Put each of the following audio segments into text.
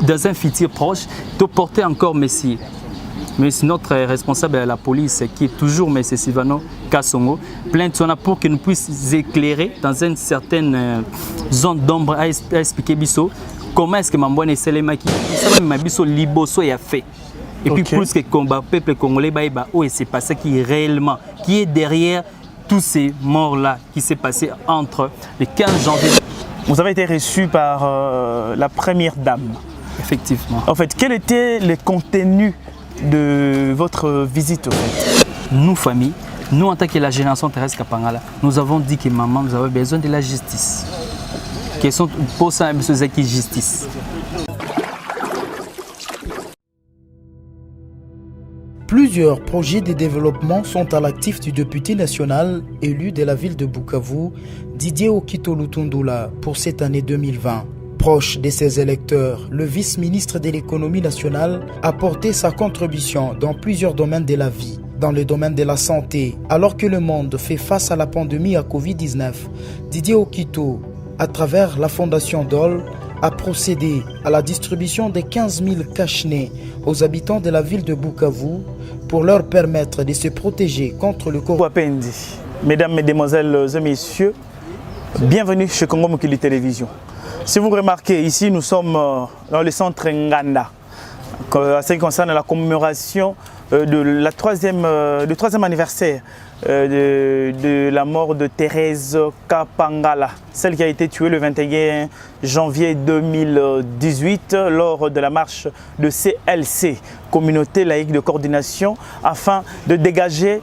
dans un futur proche, de porter encore Messi. Mais notre responsable à la police, qui est toujours M. Sylvano Kassongo, plainte pour qu'il nous puisse éclairer dans une certaine zone d'ombre à expliquer comment est-ce que Mambouane Selema qui Mabiso Liboso a fait. Et puis plus que combat peuple congolais, où il s'est passé qui est derrière tous ces morts-là qui s'est passé entre le 15 janvier. Vous avez été reçu par la première dame. Effectivement. En fait, quel était le contenu de votre visite au fait? Nous, famille, nous en tant que la génération Thérèse Kapangala, nous avons dit que maman, nous avons besoin de la justice. Question pour ça, M. Zaki, justice. Plusieurs projets de développement sont à l'actif du député national élu de la ville de Bukavu, Didier Okito Lutundula, pour cette année 2020. Proche de ses électeurs, le vice-ministre de l'économie nationale a porté sa contribution dans plusieurs domaines de la vie. Dans le domaine de la santé, alors que le monde fait face à la pandémie à Covid-19, Didier Okito, à travers la fondation DOL, a procédé à la distribution de 15 000 cache-nez aux habitants de la ville de Bukavu pour leur permettre de se protéger contre le coronavirus. Mesdames, Mesdemoiselles et Messieurs, bienvenue chez Congo Mokili Télévision. Si vous remarquez, ici nous sommes dans le centre Nganda, en ce qui concerne la commémoration du troisième anniversaire de la mort de Thérèse Kapangala, celle qui a été tuée le 21 janvier 2018 lors de la marche de CLC, Communauté laïque de coordination, afin de dégager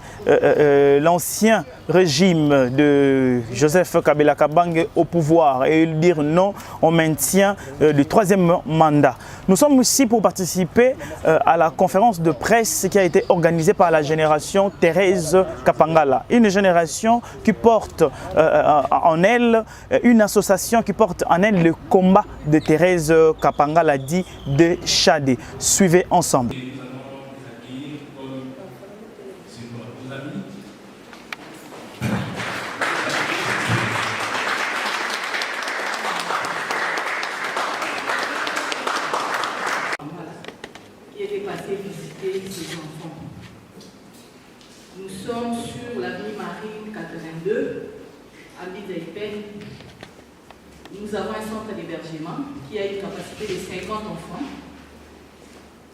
l'ancien régime de Joseph Kabila Kabange au pouvoir et dire non au maintien du troisième mandat. Nous sommes ici pour participer à la conférence de presse qui a été organisée par la génération Thérèse Kapangala, une génération qui porte en elle, une association qui porte en elle le combat de Thérèse Kapangala dit de Chadé. Suivez ensemble. Nous sommes sur l'avenue Marine 82, à Bidaipen. Nous avons un centre d'hébergement qui a une capacité de 50 enfants.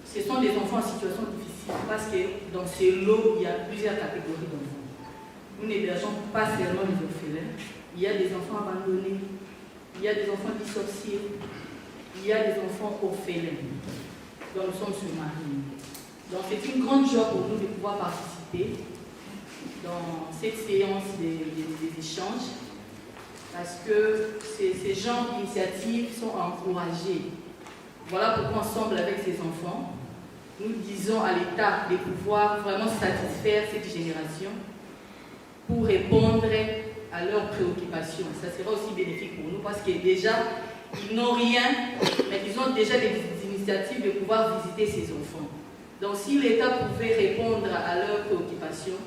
Ce sont des enfants en situation difficile parce que dans ces lots, il y a plusieurs catégories d'enfants. Nous n'hébergeons pas seulement les orphelins. Il y a des enfants abandonnés, il y a des enfants dissociés, il y a des enfants orphelins. Donc nous sommes sur Marine. Donc c'est une grande joie pour nous de pouvoir participer dans cette séance des échanges parce que ces genres d'initiatives sont encouragées. Voilà pourquoi ensemble avec ces enfants, nous disons à l'État de pouvoir vraiment satisfaire cette génération pour répondre à leurs préoccupations. Ça sera aussi bénéfique pour nous parce que déjà, ils n'ont rien, mais ils ont déjà des initiatives de pouvoir visiter ces enfants. Donc si l'État pouvait répondre à leurs préoccupations,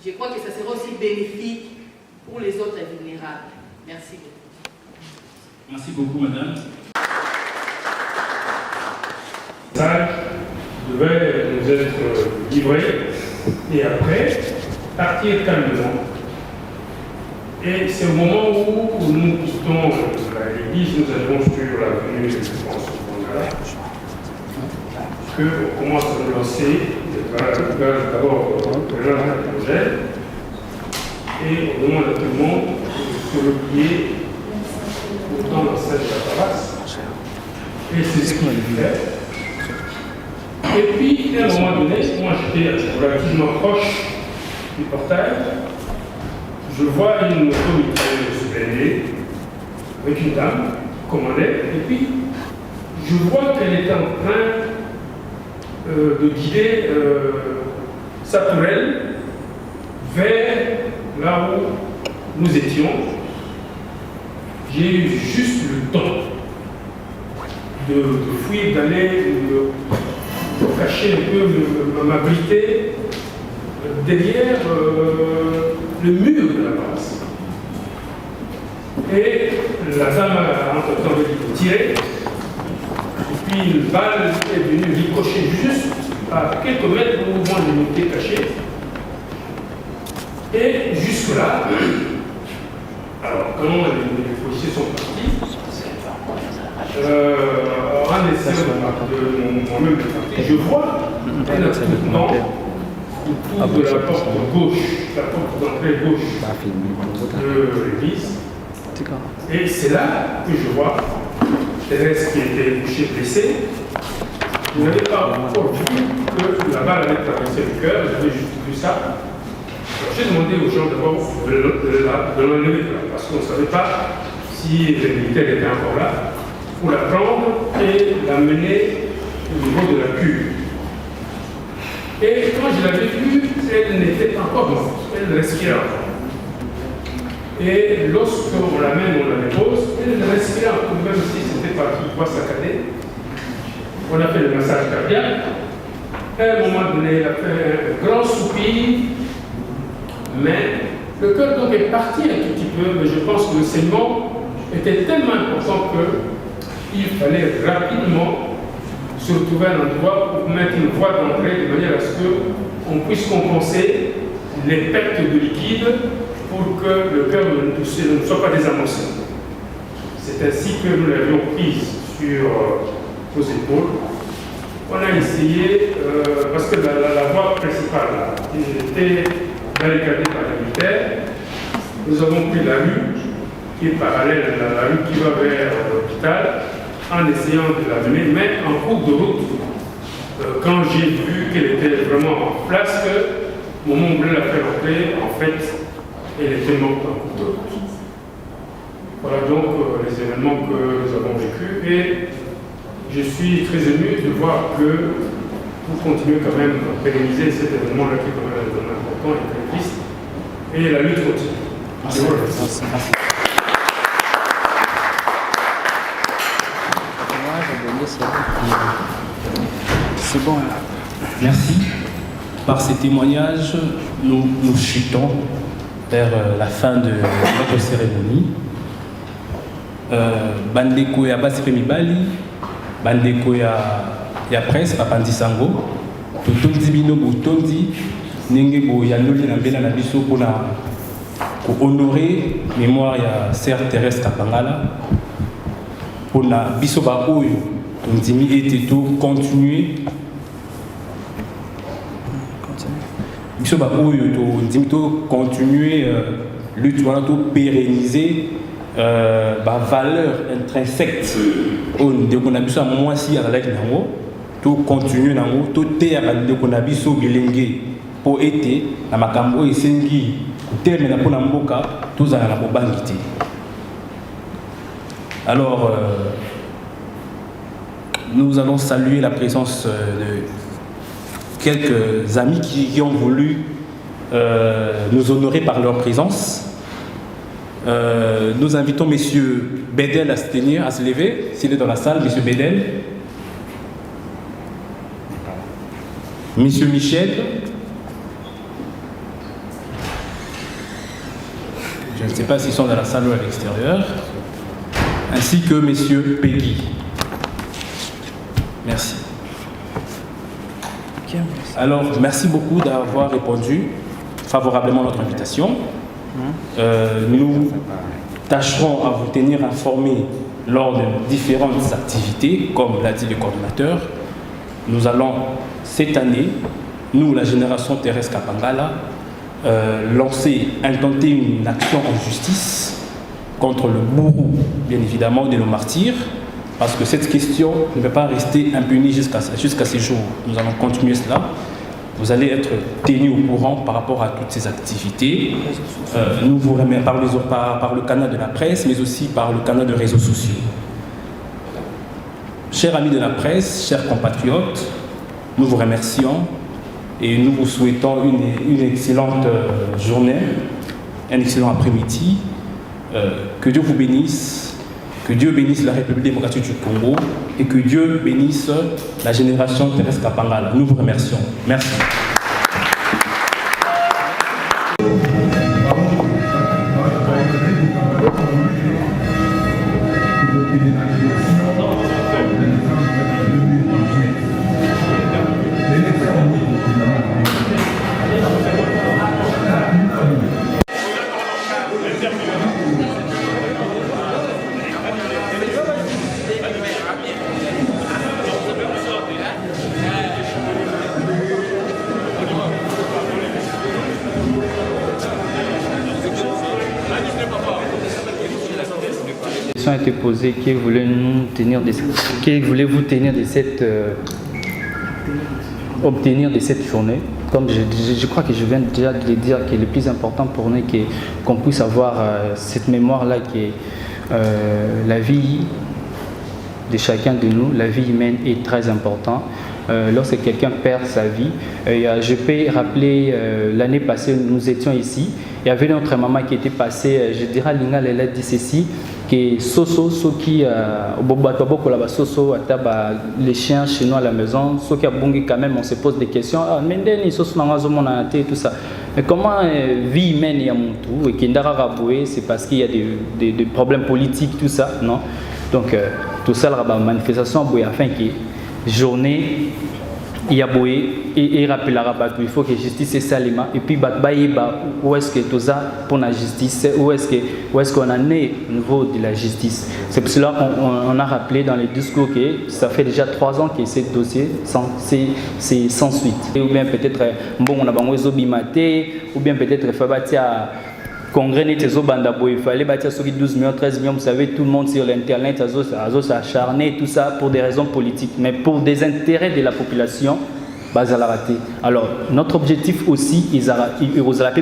je crois que ça sera aussi bénéfique pour les autres vulnérables. Merci beaucoup. Merci beaucoup, madame. Le message devait nous être livré et après partir calmement. Et c'est au moment où nous quittons l'église, nous allons sur l'avenue de France qu'on commence à nous lancer d'abord le projet et on demande à tout le monde de se replier dans l'enceinte de la paroisse. Et c'est ce qu'il fait. Et puis, à un moment donné, moi j'étais relativement proche du portail, je vois une moto se balader avec une dame qui commandait, et puis je vois qu'elle était en train de guider sa tourelle vers là où nous étions. J'ai eu juste le temps de fuir, d'aller me cacher un peu, m'abriter derrière le mur de la base. Et la dame a entre-temps de tirer. Et puis une balle est venue ricocher juste à quelques mètres du mouvement de l'unité cachée. Et jusque-là, alors quand les policiers sont partis, en essayant de moi-même de partir, je vois un attroupement autour de la porte gauche, la porte d'entrée gauche de l'église. Et c'est là que je vois Thérèse qui était couchée blessée. Je n'avais pas encore vu que la balle avait traversé le cœur, j'avais juste vu ça. J'ai demandé aux gens d'abord de l'enlever parce qu'on ne savait pas si les militaires étaient encore là, pour la prendre et l'amener au niveau de la cuve. Et quand je l'avais vue, elle n'était encore morte, elle respirait encore. Et lorsqu'on l'amène, on la dépose, elle respirait encore, même si c'était par une voie saccadée. On a fait le massage cardiaque. À un moment donné, elle a fait un grand soupir. Mais le cœur donc est parti un tout petit peu, mais je pense que le saignement était tellement important qu'il fallait rapidement se retrouver à un endroit pour mettre une voie d'entrée de manière à ce qu'on puisse compenser les pertes de liquide pour que le cœur ne soit pas désamoncé. C'est ainsi que nous l'avions prise sur nos épaules. On a essayé, parce que la voie principale là, était barricadée par les militaires, nous avons pris la rue qui est parallèle à la rue qui va vers l'hôpital en essayant de la mener, mais en cours de route, quand j'ai vu qu'elle était vraiment en place, que au moment où on l'a fait rentrer, en fait, elle était morte en cours de route. Voilà donc les événements que nous avons vécus et je suis très ému de voir que vous continuez quand même à pérenniser cet événement-là qui est quand même un événement important et très triste. Et la lutte continue. Merci. Merci. C'est bon. Merci. Par ces témoignages, nous chutons vers la fin de notre cérémonie. Bandeko ya basi mibali, bandeko ya presse Papandi Sango, totondi bino botondi ndenge boyanoli na mbela na biso mpona honorer mémoire ya Sœur Thérèse Kapangala mpona biso baoyo tondimi ete to continuer biso baoyo tondimi to continuer lutte wana to pérenniser valeur intrinsèque oyo ndeko na biso ya mwasi azalaki nango to continuer nango to teya bandeko na biso bilenge mpo ete na makambo oyo esengi kotelemela mpona mboka tozala na bobangi te. Alors nous allons saluer la présence de quelques amis qui ont voulu nous honorer par leur présence. Nous invitons M. Bedel à se tenir, à se lever, s'il est dans la salle, M. Bedel. M. Michel. Je ne sais pas s'ils sont dans la salle ou à l'extérieur. Ainsi que M. Peggy. Merci. Alors, merci beaucoup d'avoir répondu favorablement à notre invitation. Nous tâcherons à vous tenir informés lors de différentes activités, comme l'a dit le coordonnateur. Nous allons, cette année, nous, la génération Thérèse Kapangala, intenter une action en justice contre le bourreau, bien évidemment, de nos martyrs, parce que cette question ne peut pas rester impunie jusqu'à ces jours. Nous allons continuer cela. Vous allez être tenus au courant par rapport à toutes ces activités. Nous vous remercions par le canal de la presse, mais aussi par le canal de réseaux sociaux. Chers amis de la presse, chers compatriotes, nous vous remercions et nous vous souhaitons une excellente journée, un excellent après-midi. Que Dieu vous bénisse, que Dieu bénisse la République démocratique du Congo et que Dieu bénisse la génération Thérèse Kapangala. Nous vous remercions. Merci. été posée, que voulez-vous tenir de obtenir de cette journée? Comme je crois que je viens déjà de le dire, que le plus important pour nous, qu'on puisse avoir cette mémoire-là, qui est la vie de chacun de nous, la vie humaine est très importante. Lorsque quelqu'un perd sa vie, je peux rappeler l'année passée, nous étions ici, il y avait notre maman qui était passée, je dirais, Lingal, elle a dit ceci, que Soso, les chiens chez nous à la maison, ceux qui a bongi quand même, on se pose des questions, mais tout ça. Mais comment vie humaine est à mon tour, et Kendara Raboué, c'est parce qu'il y a des problèmes politiques, tout ça, non? Donc, tout ça, la manifestation, afin que journée, il y a et rappel il faut que la justice est salima et puis où est-ce que tout ça pour la justice, où est-ce qu'on en est au niveau de la justice. C'est pour cela qu'on a rappelé dans les discours que ça fait déjà 3 ans que ce dossier c'est sans suite. Ou bien peut-être bon on a bango bimaté, ou bien peut-être Fabatia Congrès n'était il fallait bâtir 12 millions, 13 millions, vous savez, tout le monde sur l'internet, s'est acharné, tout ça pour des raisons politiques, mais pour des intérêts de la population, bah, ça l'a raté. Alors, notre objectif aussi, il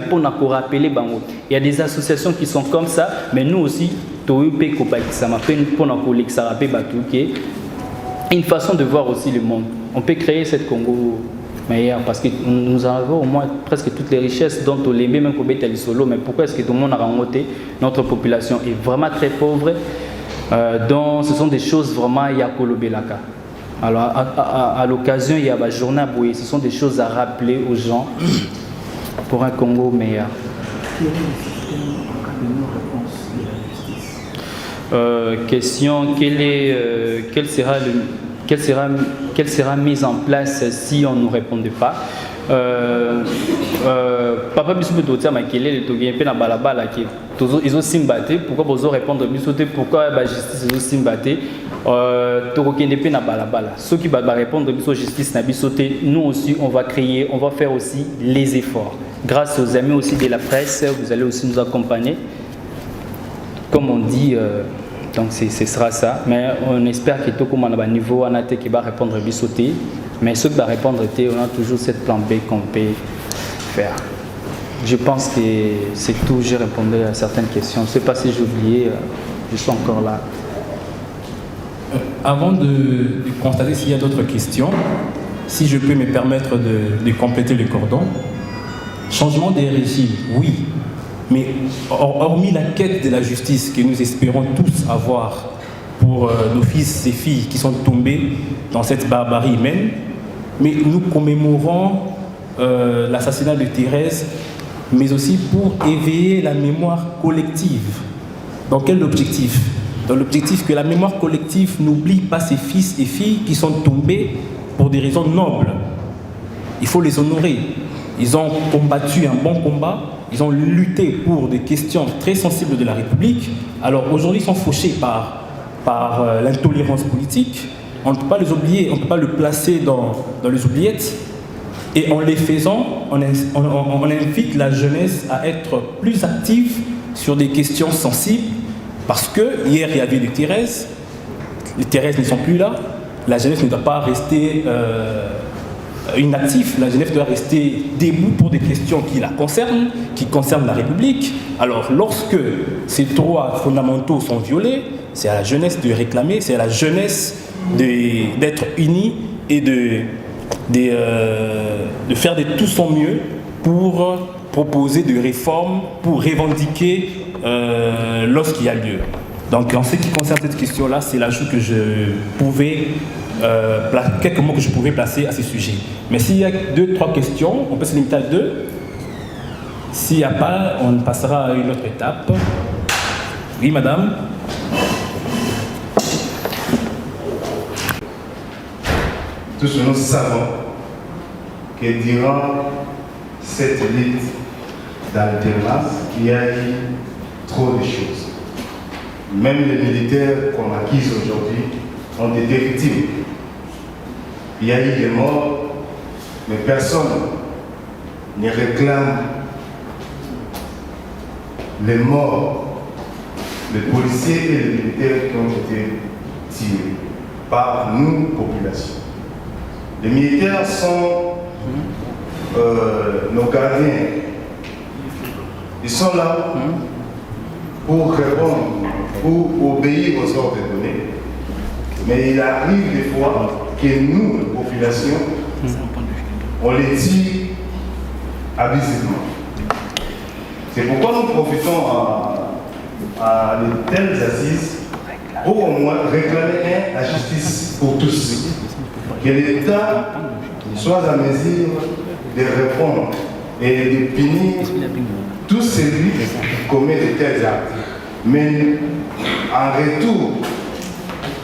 pour nous rappeler, il y a des associations qui sont comme ça, mais nous aussi, ça m'a fait pour nous une façon de voir aussi le monde. On peut créer cette Congo meilleur parce que nous avons au moins presque toutes les richesses dont on les met même pour les solo. Mais pourquoi est-ce que tout le monde a remonté? Notre population est vraiment très pauvre. Donc ce sont des choses vraiment yakolobelaka. Alors à l'occasion il y a la journée à Boué. Ce sont des choses à rappeler aux gens pour un Congo meilleur. Question, quelle sera mise en place si on ne nous répondait pas? Papa biso dotia makele le togi pe na balabala ki ils ont simbaté, pourquoi vous répondre bisoté, pourquoi la justice ils ont simbaté tokokende pe na balabala, ceux qui va répondre biso justice na bisoté, nous aussi on va faire aussi les efforts grâce aux amis aussi de la presse, vous allez aussi nous accompagner comme on dit. Donc ce sera ça, mais on espère que tout comme on a un niveau qui va répondre bisoté, mais ceux qui vont répondre, on a toujours cette plan B qu'on peut faire. Je pense que c'est tout, j'ai répondu à certaines questions. Je ne sais pas si j'ai oublié, je suis encore là. Avant de constater s'il y a d'autres questions, si je peux me permettre de compléter le cordon, changement des régimes, oui. Mais hormis la quête de la justice que nous espérons tous avoir pour nos fils et filles qui sont tombés dans cette barbarie humaine, mais nous commémorons l'assassinat de Thérèse, mais aussi pour éveiller la mémoire collective. Dans quel objectif? Dans l'objectif que la mémoire collective n'oublie pas ces fils et filles qui sont tombés pour des raisons nobles. Il faut les honorer. Ils ont combattu un bon combat. Ils ont lutté pour des questions très sensibles de la République. Alors aujourd'hui, ils sont fauchés par l'intolérance politique. On ne peut pas les oublier, on ne peut pas le placer dans les oubliettes. Et en les faisant, on invite la jeunesse à être plus active sur des questions sensibles. Parce que hier, il y avait les Thérèse. Les Thérèse ne sont plus là. La jeunesse ne doit pas rester inactif, la jeunesse doit rester debout pour des questions qui la concernent, qui concernent la République. Alors, lorsque ces droits fondamentaux sont violés, c'est à la jeunesse de réclamer, c'est à la jeunesse d'être unie et de faire de tout son mieux pour proposer des réformes, pour revendiquer lorsqu'il y a lieu. Donc, en ce qui concerne cette question-là, c'est l'ajout que je pouvais quelques mots que je pouvais placer à ce sujet. Mais s'il y a 2-3 questions, on peut se limiter à 2. S'il n'y a pas, on passera à une autre étape. Oui, madame. Tous nous savons que durant cette lutte d'alternance, il y a eu trop de choses. Même les militaires qu'on acquise aujourd'hui ont été victimes. Il y a eu des morts, mais personne ne réclame les morts les policiers et les militaires qui ont été tirés par nous, population. Les militaires sont nos gardiens. Ils sont là pour répondre, pour obéir aux ordres donnés. Mais il arrive des fois que nous, la population, on les tire abusivement. C'est pourquoi nous profitons à de telles assises pour au moins réclamer la justice pour tous. Que l'État soit à mesure de répondre et de punir tous celui qui commet de tels actes. Mais en retour,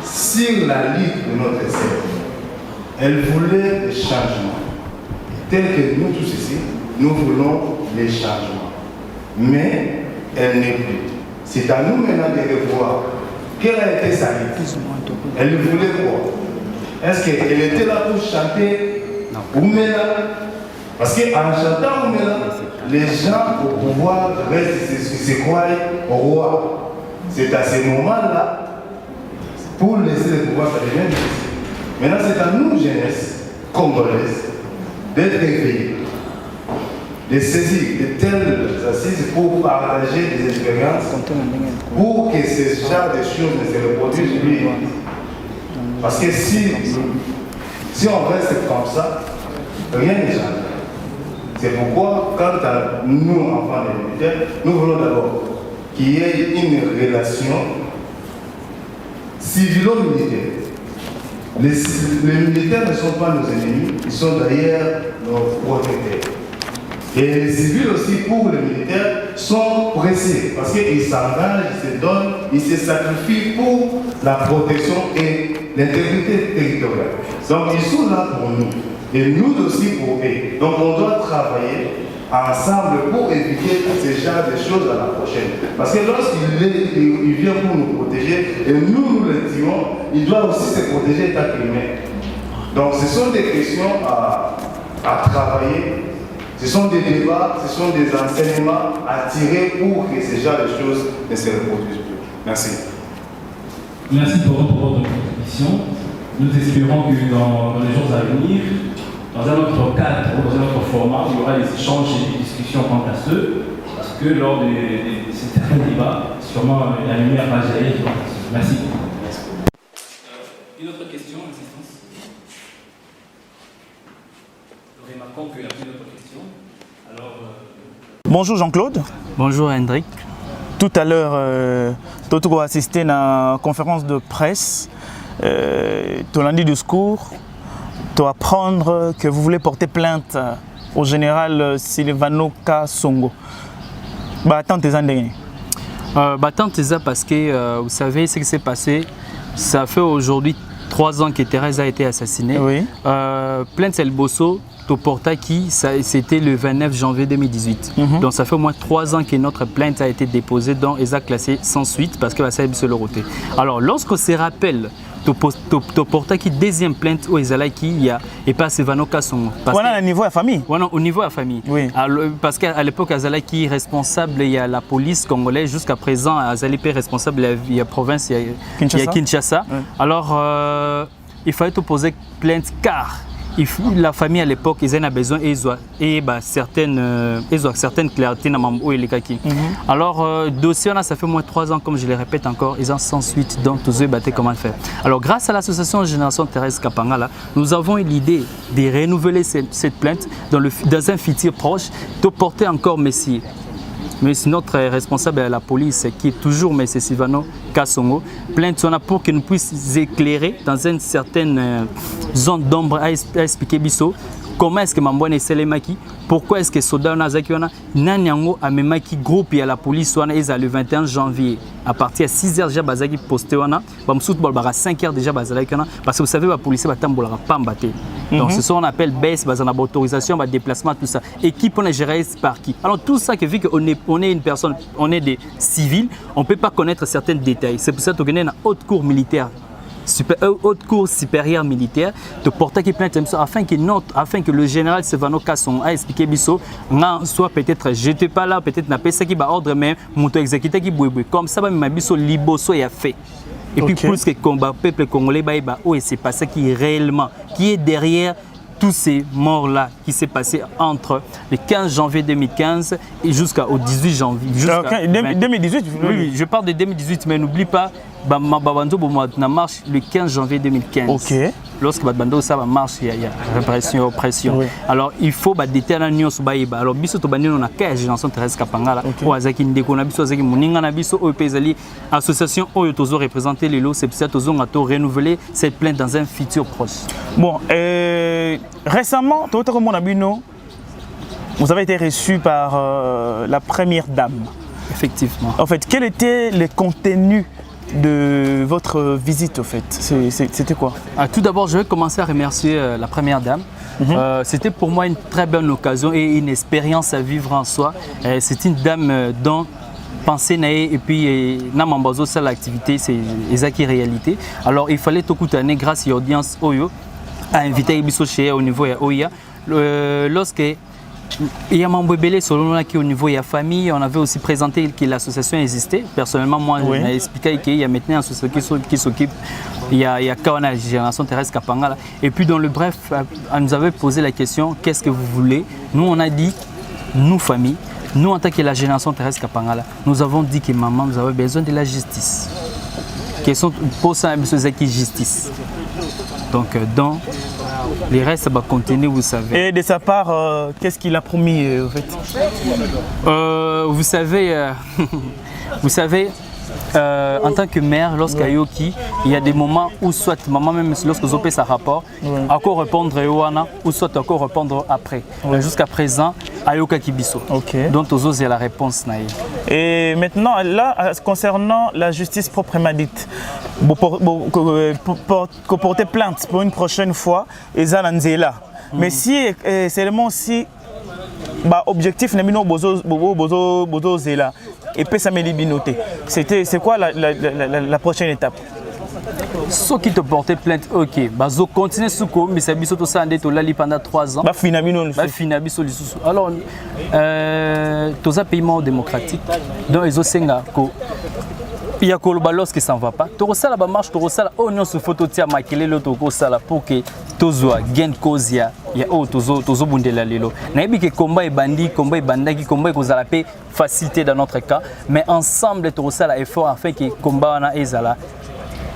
sur la ligne de notre sœur, elle voulait des changements. Tel que nous tous ici, nous voulons les changements. Mais elle n'est plus. C'est à nous maintenant de revoir quelle a été sa ligne. Elle voulait quoi? Est-ce qu'elle était là pour chanter Oumela? Parce qu'en chantant Oumela, les gens au pouvoir restent, se croient au roi. C'est à ce moment-là, pour laisser le pouvoir, ça devient difficile. Maintenant, c'est à nous, jeunesse congolaise, d'être éveillés, de saisir de telles assises pour partager des expériences, pour que ce genre de choses ne se reproduisent plus. Parce que si on reste comme ça, rien n'est changé. C'est pourquoi, quant à nous, enfants des militaires, nous voulons d'abord qu'il y ait une relation civilo-militaire. Les militaires ne sont pas nos ennemis, ils sont d'ailleurs nos protecteurs. Et les civils aussi, pour les militaires, sont précieux parce qu'ils s'engagent, ils se donnent, ils se sacrifient pour la protection et l'intégrité territoriale. Donc ils sont là pour nous et nous aussi pour eux. Donc on doit travailler ensemble pour éviter ce genre de choses à la prochaine. Parce que lorsqu'il vient pour nous protéger et nous le disons, il doit aussi se protéger état humain. Donc ce sont des questions à travailler. Ce sont des débats, ce sont des enseignements à tirer pour que ce genre de choses ne se reproduisent plus. Merci. Merci pour votre contribution. Nous espérons que dans les jours à venir, dans un autre cadre ou dans un autre format, il y aura des échanges et des discussions quant à ceux, parce que lors de certains débats, sûrement la lumière va jaillir. Merci. Une autre question, assistance. Nous remarquons que la plus d'autres questions. Alors, Bonjour Jean-Claude. Bonjour Hendrik. Tout à l'heure, tu as assisté à une conférence de presse. Tu as dit discours. Tu vas apprendre que vous voulez porter plainte au général Silvano Kasongo. Attends tes années. Attends tes années parce que vous savez ce qui s'est passé. Ça fait aujourd'hui 3 ans que Thérèse a été assassinée. Oui. Plainte El Bosso. Porta qui c'était le 29 janvier 2018. Donc ça fait au moins 3 ans que notre plainte a été déposée dans ESA classé sans suite parce que ça a été le roté. Alors lorsqu'on se rappelle Porta qui deuxième plainte au ESA qui y a et pas Silvano Kasongo. Voilà au niveau de la famille. Voilà au niveau de la famille. Oui. Alors, parce qu'à l'époque Azala qui est responsable il y a la police congolaise jusqu'à présent Azali est responsable il y a province il y a Kinshasa. Oui. Alors il fallait te poser plainte car la famille à l'époque, ils avaient besoin et certaines clartés dans le kaki. Alors, dossier, ça fait moins 3 ans, comme je le répète encore, ils ont sans suite dans tous eux battre comment faire. Alors, grâce à l'association Génération Thérèse Kapanga, nous avons eu l'idée de renouveler cette plainte dans un futur proche, de porter encore Messie. Mais notre responsable à la police, qui est toujours M. Silvano Kasongo, plainte pour qu'il nous puisse éclairer dans une certaine zone d'ombre à expliquer comment est-ce que Mambouane Selemaki, pourquoi est-ce que Soda Nazakiwana, Nanyango a même qui groupe à la police le 21 janvier à partir de 6h déjà bazaki posté wana, à 5h déjà bazaki parce que vous savez la police va tambola pas mbaté. Donc c'est ça qu'on appelle baisse, bazana autorisation, déplacement tout ça. Équipe on est géré par qui? Alors tout ça que vu qu'on est une personne, on est des civils, on peut pas connaître certains détails. C'est pour ça qu'on est dans haute cour militaire. haute cour supérieure militaire te porter qui plainte afin que le général Silvano Kasson a expliqué biso soit peut-être j'étais pas là, peut-être n'a pas ça qui va ordre même mon exécuté qui boue comme ça va me biso liboso et a fait. Et puis plus que combat peuple congolais et c'est pas ça qui est réellement qui est derrière tous ces morts-là qui s'est passé entre le 15 janvier 2015 et jusqu'au 18 janvier. 2018 oui, je parle de 2018, mais n'oublie pas, na marche le 15 janvier 2015. Ok. Lorsque Bando ça va marche, il y a répression, oppression. Oui. Alors il faut déterminer l'union sur Baïba. Alors biso to bandino na ka génération Thérèse Kapangala. O azaki ndeko na biso azaki moninga na biso o pezali association oyo tozo représenter les lots, c'est ça tozo ngato renouveler cette plainte dans un futur proche. Bon, récemment, vous avez été reçu par la première dame. Effectivement. En fait, quel était le contenu de votre visite au fait? C'était quoi? Tout d'abord, je vais commencer à remercier la première dame. C'était pour moi une très bonne occasion et une expérience à vivre en soi. C'est une dame dont penser et puis namambazo ça l'activité c'est exact réalité. Alors il fallait tout coûter grâce à l'audience Oyo à inviter Ibiso chez au niveau de Oya. Lorsque il y a mon bébé selon qui au niveau de la famille, on avait aussi présenté que l'association existait. Personnellement, moi, j'ai expliqué qu'il y a maintenant une association qui s'occupe. Il y a Kawana, la génération Thérèse Kapangala. Et puis, dans le bref, on nous avait posé la question qu'est-ce que vous voulez? Nous, on a dit, nous, famille, nous, en tant que la génération Thérèse Kapangala, nous avons dit que maman, nous avons besoin de la justice. Question pour ça, justice. Donc, dans les restes va continuer, vous savez. Et de sa part, qu'est-ce qu'il a promis en fait? Vous savez, en tant que mère, lorsqu'à Yoki, il y a des moments où soit maman même lorsque vous avez sa rapport, encore répondre ou soit encore répondre après. Jusqu'à présent, Ayoka Kibiso. Donc aux autres, il y a la réponse. Et maintenant, là, concernant la justice proprement dite, pour porter plainte pour une prochaine fois, et Zananzela. Mais si seulement si objectif n'est pas bozo zela et puis ça me binoté. C'est quoi la prochaine étape? Ceux qui te portent plainte, ok, bazo continue sous comme mais ça biso to ça andé to lali pendant 3 ans. Ba finabino. Alors tous un pays démocratique donc ils ont senga ko il y a Kolobalos qui s'en va pas. Torosala ba marche torosala on se photo tia makele le toko sala pour que tozwa gain cause ya o tozo bundela lelo. Na yebi ke combat et bandi, combat et bandaki, combat kozala pe facilité dans notre cas, mais ensemble torosala effort afin que combat na ezala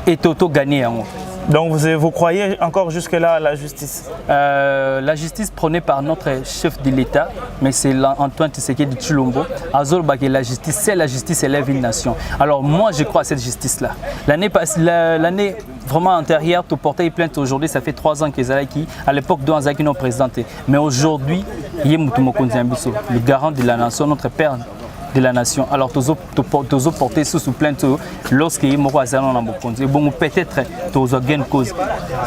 et toto gagner en. Donc vous croyez encore jusque-là à la justice? La justice prônée par notre chef de l'État, mais c'est Antoine Tshisekedi Tshilombo. Azolba que la justice élève une nation. Alors moi je crois à cette justice-là. L'année vraiment antérieure, tout porter plainte aujourd'hui, ça fait 3 ans qu'ils allaient qui, à l'époque dont Azaki non présenté. Mais aujourd'hui, le garant de la nation, notre père de la nation. Alors, tozo porter sous plainte lorsque il m'a dit bon peut-être tozo gain cause.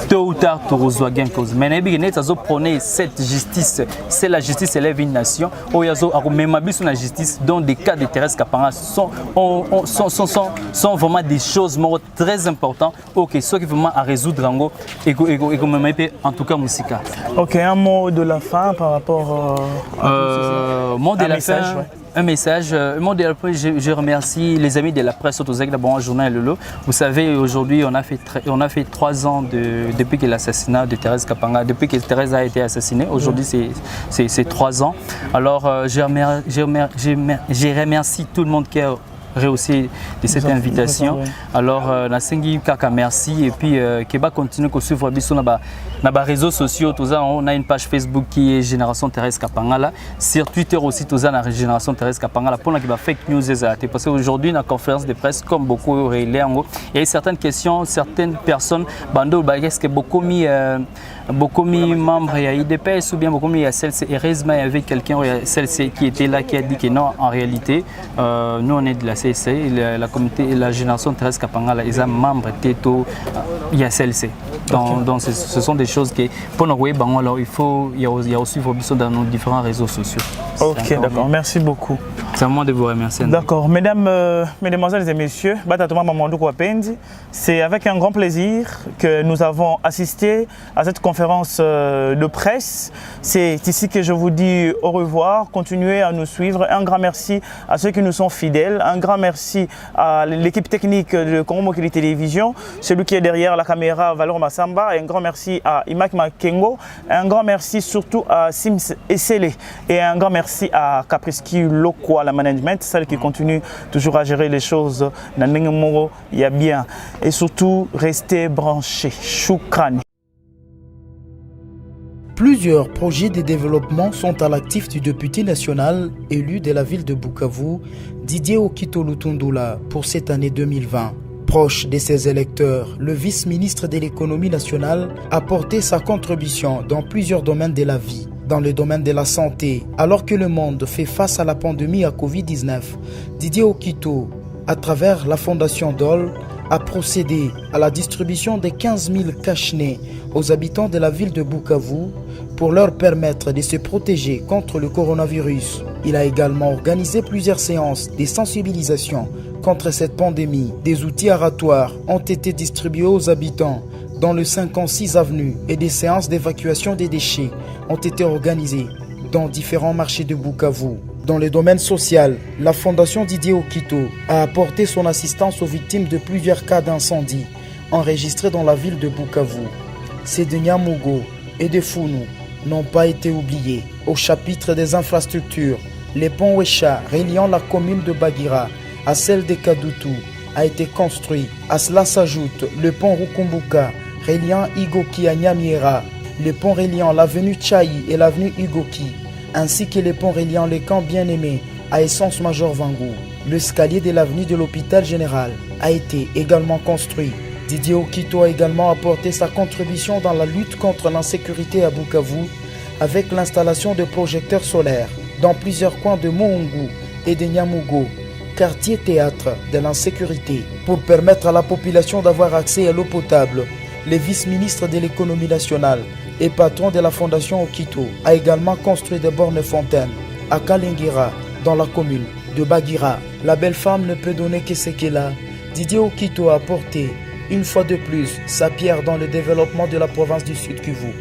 Tôt ou tard tozo gain cause. Mais n'ebi net tozo prôner cette justice. C'est la justice élève une nation. Oyazo a même abusé la justice dans des cas de Thérèse Kapangala sont vraiment des choses très importantes. Ok, ceux qui vraiment à résoudre en tout cas musical. Ok, un mot de la fin par rapport mot de la fin. Un message, je remercie les amis de la presse Autozek d'abord journal Lolo. Vous savez, aujourd'hui, on a fait 3 ans depuis que l'assassinat de Thérèse Kapangala, depuis que Thérèse a été assassinée. Aujourd'hui, c'est 3 ans. Alors, je remercie tout le monde qui a réussi de cette invitation. Alors, Nasengi Kaka, merci. Et puis, Keba continue à suivre Bisso dans les réseaux sociaux. On a une page Facebook qui est Génération Thérèse Kapangala. Sur Twitter aussi, on a Génération Thérèse Kapangala. Pour la fake news, parce qu'aujourd'hui, dans la conférence de presse, comme beaucoup il y a eu certaines questions, certaines personnes, est-ce que beaucoup mis membres, il y a IDPS ou bien beaucoup mis CLC. Heureusement, il y avait quelqu'un CLC qui était là, qui a dit que non, en réalité, nous on est de la CSI, la communauté, la génération Thérèse Kapangala, ils sont membres Teto, il y a CLC. Donc ce sont des choses que pour nous, alors il y a aussi dans nos différents réseaux sociaux. Ok, d'accord, merci beaucoup. C'est à moi de vous remercier. D'accord. Mesdames, Mesdemoiselles et Messieurs, c'est avec un grand plaisir que nous avons assisté à cette conférence de presse. C'est ici que je vous dis au revoir. Continuez à nous suivre. Un grand merci à ceux qui nous sont fidèles. Un grand merci à l'équipe technique de Congo Mokili Télévision, celui qui est derrière la caméra, Valor Massamba. Et un grand merci à Imak Makengo. Un grand merci surtout à Sims Essele. Et un grand merci à Capriski Lokwa, la management, celle qui continue toujours à gérer les choses. Il y a bien. Et surtout, restez branchés. Choukran. Plusieurs projets de développement sont à l'actif du député national élu de la ville de Bukavu, Didier Okito Lutundula, pour cette année 2020. Proche de ses électeurs, le vice-ministre de l'économie nationale a porté sa contribution dans plusieurs domaines de la vie. Dans le domaine de la santé, alors que le monde fait face à la pandémie à Covid-19, Didier Okito, à travers la fondation DOL, a procédé à la distribution de 15 000 cache-nez aux habitants de la ville de Bukavu pour leur permettre de se protéger contre le coronavirus. Il a également organisé plusieurs séances de sensibilisation contre cette pandémie. Des outils aratoires ont été distribués aux habitants dans le 56 avenue et des séances d'évacuation des déchets ont été organisées dans différents marchés de Bukavu. Dans le domaine social, la fondation Didier Okito a apporté son assistance aux victimes de plusieurs cas d'incendie enregistrés dans la ville de Bukavu. Ces de Nyamugo et de Funu n'ont pas été oubliés. Au chapitre des infrastructures, le pont Wesha reliant la commune de Bagira à celle de Kadutu a été construit. À cela s'ajoute le pont Rukumbuka reliant Igoki à Nyamiera, le pont reliant l'avenue Tchaï et l'avenue Igoki, ainsi que le pont reliant le camp Bien-Aimé à Essence Major Vangou. L'escalier de l'avenue de l'hôpital général a été également construit. Didier Okito a également apporté sa contribution dans la lutte contre l'insécurité à Bukavu avec l'installation de projecteurs solaires dans plusieurs coins de Mohungu et de Nyamugo, quartier théâtre de l'insécurité, pour permettre à la population d'avoir accès à l'eau potable. Le vice-ministre de l'économie nationale et patron de la fondation Okito a également construit des bornes fontaines à Kalingira, dans la commune de Bagira. La belle femme ne peut donner que ce qu'elle a. Didier Okito a apporté une fois de plus sa pierre dans le développement de la province du Sud Kivu.